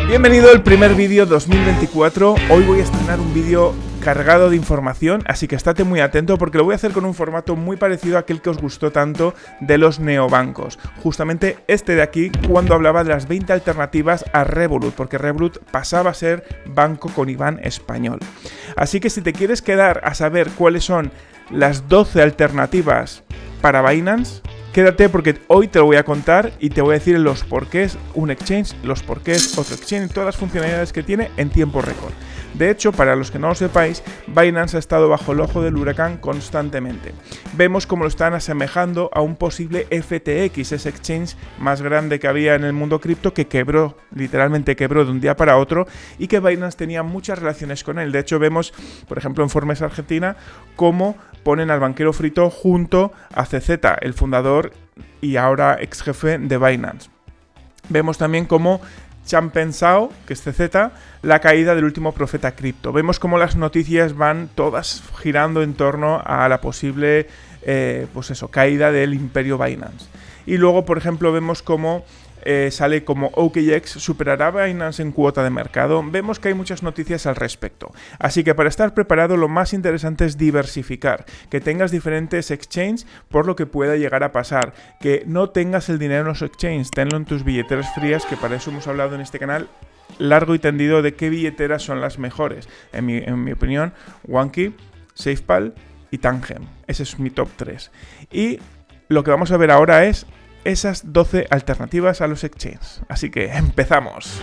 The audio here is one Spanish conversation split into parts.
Bienvenido al primer vídeo 2024. Hoy voy a estrenar un vídeo cargado de información, así que estate muy atento porque lo voy a hacer con un formato muy parecido a aquel que os gustó tanto de los neobancos. Justamente este de aquí, cuando hablaba de las 20 alternativas a Revolut, porque Revolut pasaba a ser banco con IBAN español. Así que si te quieres quedar a saber cuáles son las 12 alternativas para Binance, quédate porque hoy te lo voy a contar y te voy a decir los porqués un exchange, los porqués otro exchange y todas las funcionalidades que tiene en tiempo récord. De hecho, para los que no lo sepáis, Binance ha estado bajo el ojo del huracán constantemente. Vemos cómo lo están asemejando a un posible FTX, ese exchange más grande que había en el mundo cripto que quebró, literalmente quebró de un día para otro y que Binance tenía muchas relaciones con él. De hecho, vemos, por ejemplo, en Forbes Argentina, cómo ponen al banquero frito junto a CZ, el fundador y ahora ex jefe de Binance. Vemos también cómo Changpeng Zhao, que es CZ, la caída del último profeta cripto. Vemos cómo las noticias van todas girando en torno a la posible caída del imperio Binance. Y luego, por ejemplo, vemos cómo sale como OKX superará a Binance en cuota de mercado. Vemos que hay muchas noticias al respecto. Así que para estar preparado lo más interesante es diversificar, que tengas diferentes exchanges por lo que pueda llegar a pasar, que no tengas el dinero en los exchanges, tenlo en tus billeteras frías, que para eso hemos hablado en este canal largo y tendido de qué billeteras son las mejores. En mi opinión, OneKey, SafePal y Tangem. Ese es mi top 3. Y lo que vamos a ver ahora es esas 12 alternativas a los exchanges. Así que empezamos.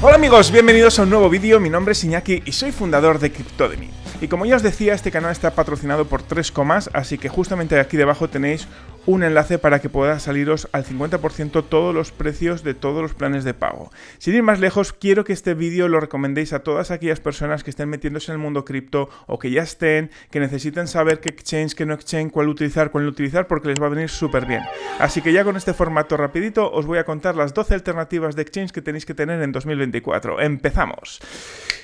Hola amigos, bienvenidos a un nuevo vídeo. Mi nombre es Iñaki y soy fundador de Cryptodemy. Y como ya os decía, este canal está patrocinado por 3 comas, así que justamente aquí debajo tenéis un enlace para que pueda saliros al 50% todos los precios de todos los planes de pago. Sin ir más lejos, quiero que este vídeo lo recomendéis a todas aquellas personas que estén metiéndose en el mundo cripto o que ya estén, que necesiten saber qué exchange, qué no exchange, cuál utilizar, porque les va a venir súper bien. Así que ya con este formato rapidito os voy a contar las 12 alternativas de exchange que tenéis que tener en 2024. ¡Empezamos!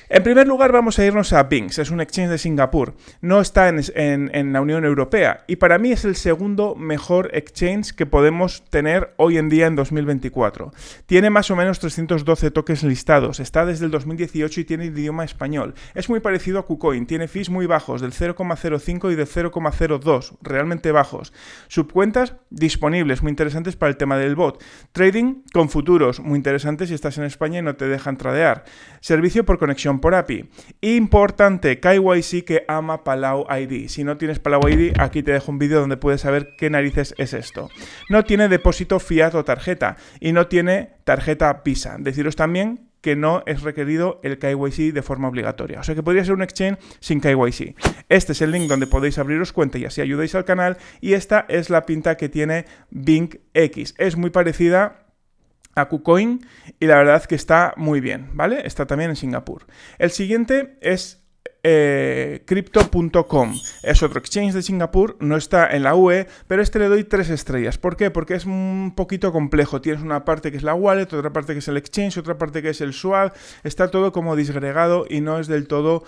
En primer lugar vamos a irnos a Binx, es un exchange de Singapur, no está en la Unión Europea y para mí es el segundo mejor exchange que podemos tener hoy en día en 2024. Tiene más o menos 312 tokens listados, está desde el 2018 y tiene idioma español. Es muy parecido a KuCoin, tiene fees muy bajos, del 0,05 y del 0,02, realmente bajos. Subcuentas disponibles, muy interesantes para el tema del bot. Trading con futuros, muy interesantes si estás en España y no te dejan tradear. Servicio por conexión por API. Importante, KYC que ama Palau ID. Si no tienes Palau ID, aquí te dejo un vídeo donde puedes saber qué narices es esto. No tiene depósito fiat o tarjeta y no tiene tarjeta Visa. Deciros también que no es requerido el KYC de forma obligatoria. O sea que podría ser un exchange sin KYC. Este es el link donde podéis abriros cuenta y así ayudáis al canal. Y esta es la pinta que tiene BinkX. Es muy parecida a KuCoin y la verdad que está muy bien, ¿vale? Está también en Singapur. El siguiente es Crypto.com. Es otro exchange de Singapur, no está en la UE, pero este le doy 3 estrellas. ¿Por qué? Porque es un poquito complejo. Tienes una parte que es la wallet, otra parte que es el exchange, otra parte que es el swap. Está todo como disgregado y no es del todo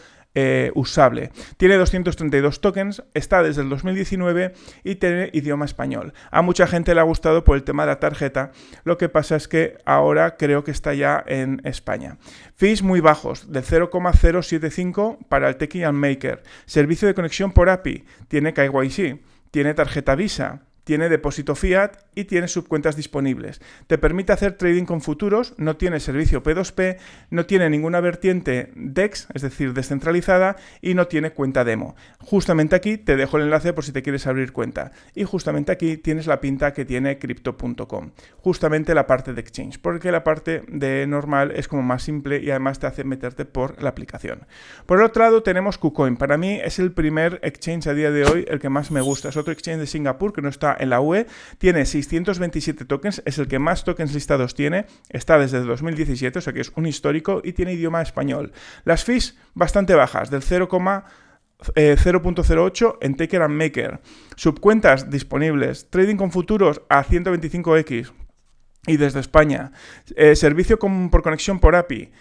usable. Tiene 232 tokens, está desde el 2019 y tiene idioma español. A mucha gente le ha gustado por el tema de la tarjeta, lo que pasa es que ahora creo que está ya en España. Fees muy bajos, de 0,075 para el Techie and Maker. Servicio de conexión por API, tiene KYC, tiene tarjeta Visa, tiene depósito fiat y tiene subcuentas disponibles. Te permite hacer trading con futuros, no tiene servicio P2P, no tiene ninguna vertiente DEX, es decir, descentralizada, y no tiene cuenta demo. Justamente aquí te dejo el enlace por si te quieres abrir cuenta. Y justamente aquí tienes la pinta que tiene Crypto.com. Justamente la parte de exchange, porque la parte de normal es como más simple y además te hace meterte por la aplicación. Por el otro lado tenemos KuCoin. Para mí es el primer exchange a día de hoy, el que más me gusta. Es otro exchange de Singapur que no está en la UE, tiene 627 tokens, es el que más tokens listados tiene, está desde el 2017, o sea que es un histórico y tiene idioma español. Las fees bastante bajas, del 0,08 en Taker and Maker. Subcuentas disponibles, trading con futuros a 125x y desde España. Servicio por conexión por API.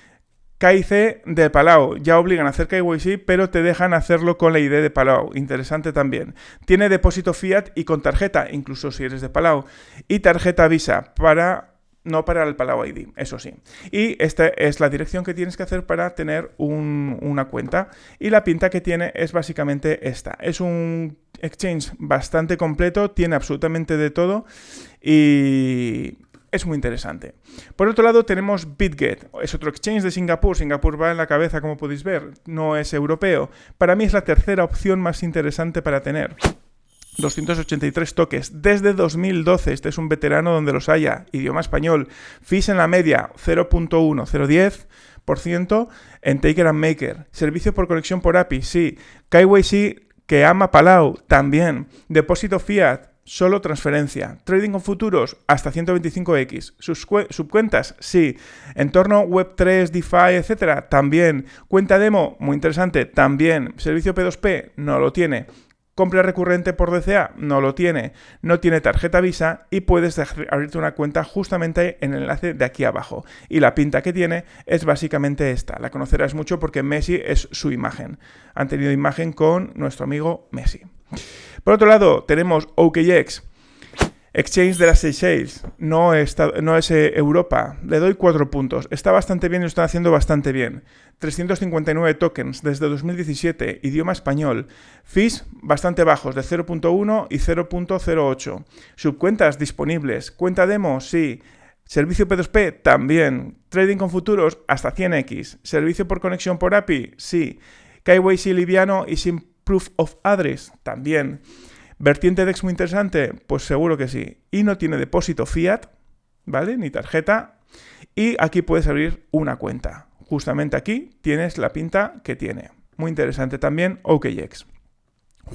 KIC de Palau, ya obligan a hacer KYC, pero te dejan hacerlo con la ID de Palau, interesante también. Tiene depósito fiat y con tarjeta, incluso si eres de Palau, y tarjeta Visa no para el Palau ID, eso sí. Y esta es la dirección que tienes que hacer para tener una cuenta. Y la pinta que tiene es básicamente esta. Es un exchange bastante completo, tiene absolutamente de todo y es muy interesante. Por otro lado tenemos BitGet, es otro exchange de Singapur. Singapur va en la cabeza, como podéis ver, no es europeo. Para mí es la tercera opción más interesante para tener. 283 toques desde 2012, este es un veterano donde los haya, idioma español, fees en la media 0.10%, en Taker and Maker, servicio por conexión por API, sí, KYC que ama Palau, también, depósito fiat, solo transferencia, trading con futuros hasta 125x, subcuentas, sí, entorno Web3, DeFi, etcétera, también, cuenta demo, muy interesante, también, servicio P2P, no lo tiene. Compra recurrente por DCA, no lo tiene, no tiene tarjeta Visa y puedes abrirte una cuenta justamente en el enlace de aquí abajo. Y la pinta que tiene es básicamente esta, la conocerás mucho porque Messi es su imagen. Han tenido imagen con nuestro amigo Messi. Por otro lado, tenemos OKX, exchange de las Seychelles, no es Europa, le doy 4 puntos, está bastante bien y lo están haciendo bastante bien. 359 tokens desde 2017, idioma español, fees bastante bajos de 0.1 y 0.08, subcuentas disponibles, cuenta demo, sí, servicio P2P también, trading con futuros hasta 100x, servicio por conexión por API, sí, KYC liviano y sin proof of address también. ¿Vertiente DEX muy interesante? Pues seguro que sí. Y no tiene depósito fiat, ¿vale? Ni tarjeta. Y aquí puedes abrir una cuenta. Justamente aquí tienes la pinta que tiene. Muy interesante también OKX.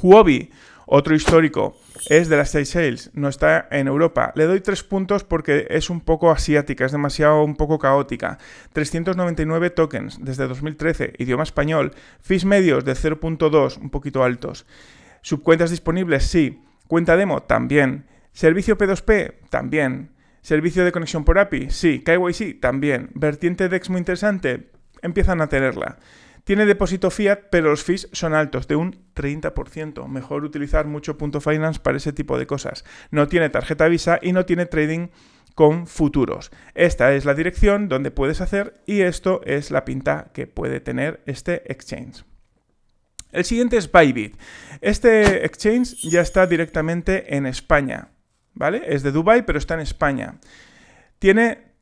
Huobi, otro histórico, es de las Seychelles, no está en Europa. Le doy 3 puntos porque es un poco asiática, es demasiado un poco caótica. 399 tokens desde 2013, idioma español. Fees medios de 0.2, un poquito altos. Subcuentas disponibles, sí. Cuenta demo, también. Servicio P2P, también. Servicio de conexión por API, sí. KYC, también. Vertiente DEX muy interesante, empiezan a tenerla. Tiene depósito fiat, pero los fees son altos, de un 30%. Mejor utilizar mucho punto finance para ese tipo de cosas. No tiene tarjeta Visa y no tiene trading con futuros. Esta es la dirección donde puedes hacer y esto es la pinta que puede tener este exchange. El siguiente es Bybit. Este exchange ya está directamente en España, ¿vale? Es de Dubai, pero está en España. Tiene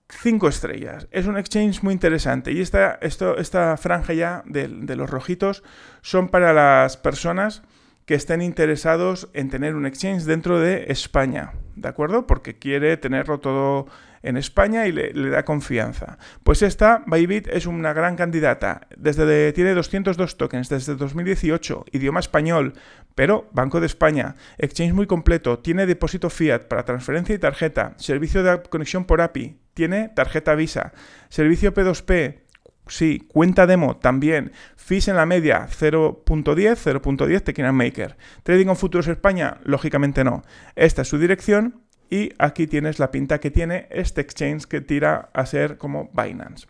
5 estrellas. Es un exchange muy interesante. Y esta franja ya de los rojitos son para las personas que estén interesados en tener un exchange dentro de España, ¿de acuerdo? Porque quiere tenerlo todo en España y le da confianza. Pues esta, Bybit, es una gran candidata. Tiene 202 tokens desde 2018, idioma español, pero Banco de España, exchange muy completo, tiene depósito fiat para transferencia y tarjeta, servicio de conexión por API, tiene tarjeta Visa, servicio P2P, sí, cuenta demo también, fees en la media 0.10, Taker and Maker. Trading con futuros España, lógicamente no. Esta es su dirección y aquí tienes la pinta que tiene este exchange que tira a ser como Binance.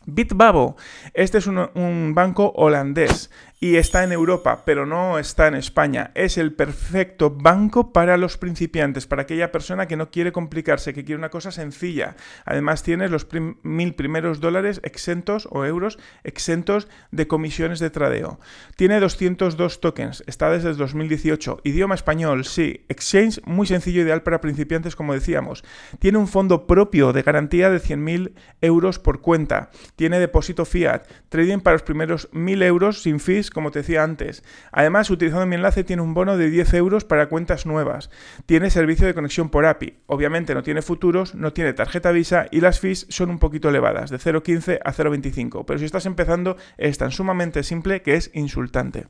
Bitbavo, este es un banco holandés y está en Europa, pero no está en España. Es el perfecto banco para los principiantes, para aquella persona que no quiere complicarse, que quiere una cosa sencilla. Además tienes los 1.000 primeros dólares exentos o euros exentos de comisiones de tradeo. Tiene 202 tokens, está desde el 2018. Idioma español, sí. Exchange muy sencillo, ideal para principiantes, como decíamos. Tiene un fondo propio de garantía de 100.000 euros por cuenta. Tiene depósito fiat, trading para los primeros 1.000 euros sin fees, como te decía antes. Además, utilizando mi enlace, tiene un bono de 10 euros para cuentas nuevas. Tiene servicio de conexión por API. Obviamente no tiene futuros, no tiene tarjeta Visa y las fees son un poquito elevadas, de 0.15 a 0.25. Pero si estás empezando, es tan sumamente simple que es insultante.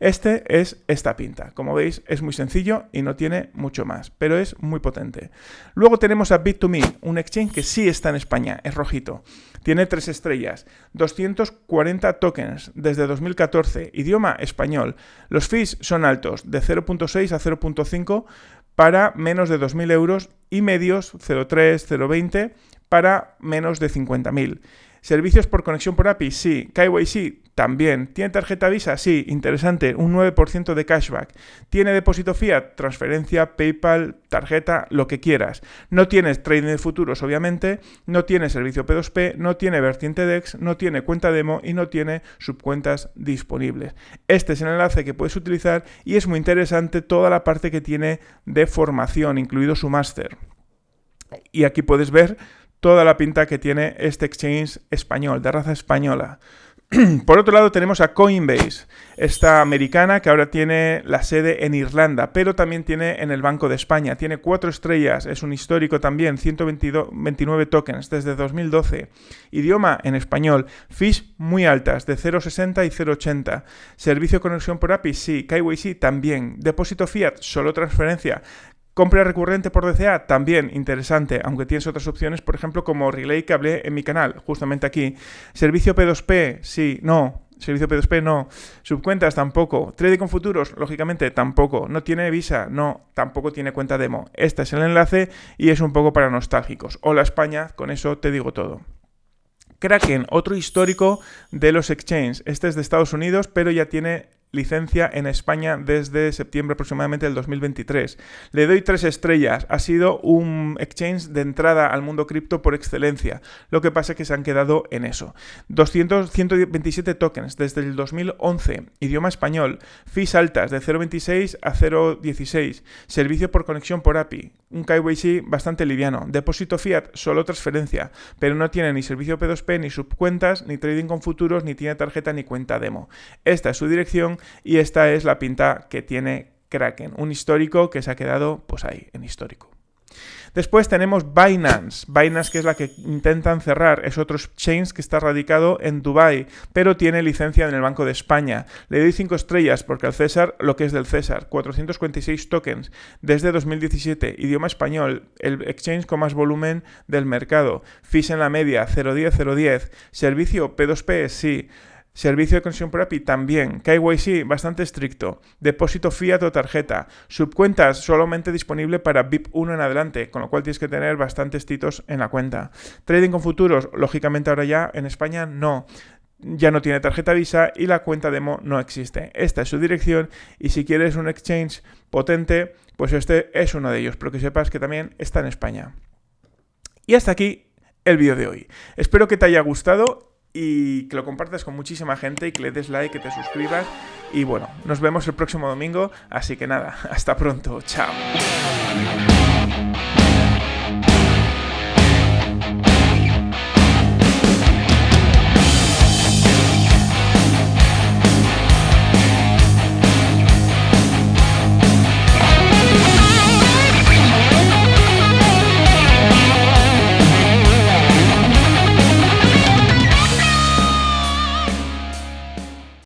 Este es esta pinta. Como veis, es muy sencillo y no tiene mucho más, pero es muy potente. Luego tenemos a Bit2Me, un exchange que sí está en España, es rojito. Tiene 3 estrellas, 240 tokens desde 2014, idioma español. Los fees son altos, de 0.6 a 0.5 para menos de 2.000 euros y medios 0.3, 0.20 para menos de 50.000. ¿Servicios por conexión por API? Sí. KYC también. ¿Tiene tarjeta Visa? Sí, interesante, un 9% de cashback. ¿Tiene depósito fiat? Transferencia, PayPal, tarjeta, lo que quieras. No tienes trading de futuros, obviamente, no tiene servicio P2P, no tiene vertiente DEX, no tiene cuenta demo y no tiene subcuentas disponibles. Este es el enlace que puedes utilizar y es muy interesante toda la parte que tiene de formación, incluido su máster. Y aquí puedes ver toda la pinta que tiene este exchange español, de raza española. Por otro lado tenemos a Coinbase, esta americana que ahora tiene la sede en Irlanda, pero también tiene en el Banco de España. Tiene 4 estrellas, es un histórico también, 129 tokens desde 2012. Idioma en español, fees muy altas, de 0,60 y 0,80. Servicio de conexión por API, sí. KYC también. Depósito fiat, solo transferencia. Compra recurrente por DCA, también interesante, aunque tienes otras opciones, por ejemplo, como Relay que hablé en mi canal, justamente aquí. Servicio P2P, sí, no. Servicio P2P, no. Subcuentas, tampoco. Trading con futuros, lógicamente, tampoco. No tiene Visa, no. Tampoco tiene cuenta demo. Este es el enlace y es un poco para nostálgicos. Hola España, con eso te digo todo. Kraken, otro histórico de los exchanges. Este es de Estados Unidos, pero ya tiene licencia en España desde septiembre aproximadamente del 2023. Le doy 3 estrellas. Ha sido un exchange de entrada al mundo cripto por excelencia. Lo que pasa es que se han quedado en eso. 127 tokens desde el 2011. Idioma español. Fees altas de 0,26 a 0,16. Servicio por conexión por API. Un KYC bastante liviano. Depósito fiat, solo transferencia. Pero no tiene ni servicio P2P, ni subcuentas, ni trading con futuros, ni tiene tarjeta, ni cuenta demo. Esta es su dirección. Y esta es la pinta que tiene Kraken, un histórico que se ha quedado pues ahí, en histórico. Después tenemos Binance, que es la que intentan cerrar, es otro exchange que está radicado en Dubái, pero tiene licencia en el Banco de España. Le doy 5 estrellas porque al César lo que es del César, 446 tokens desde 2017, idioma español, el exchange con más volumen del mercado, fees en la media, 0,10, servicio P2P, sí. Servicio de conexión por API también. KYC bastante estricto. Depósito fiat o tarjeta. Subcuentas solamente disponible para VIP 1 en adelante, con lo cual tienes que tener bastantes titos en la cuenta. Trading con futuros, lógicamente ahora ya en España no. Ya no tiene tarjeta Visa y la cuenta demo no existe. Esta es su dirección y si quieres un exchange potente, pues este es uno de ellos, pero que sepas que también está en España. Y hasta aquí el vídeo de hoy. Espero que te haya gustado y que lo compartas con muchísima gente y que le des like, que te suscribas. Y bueno, nos vemos el próximo domingo, así que nada, hasta pronto, chao.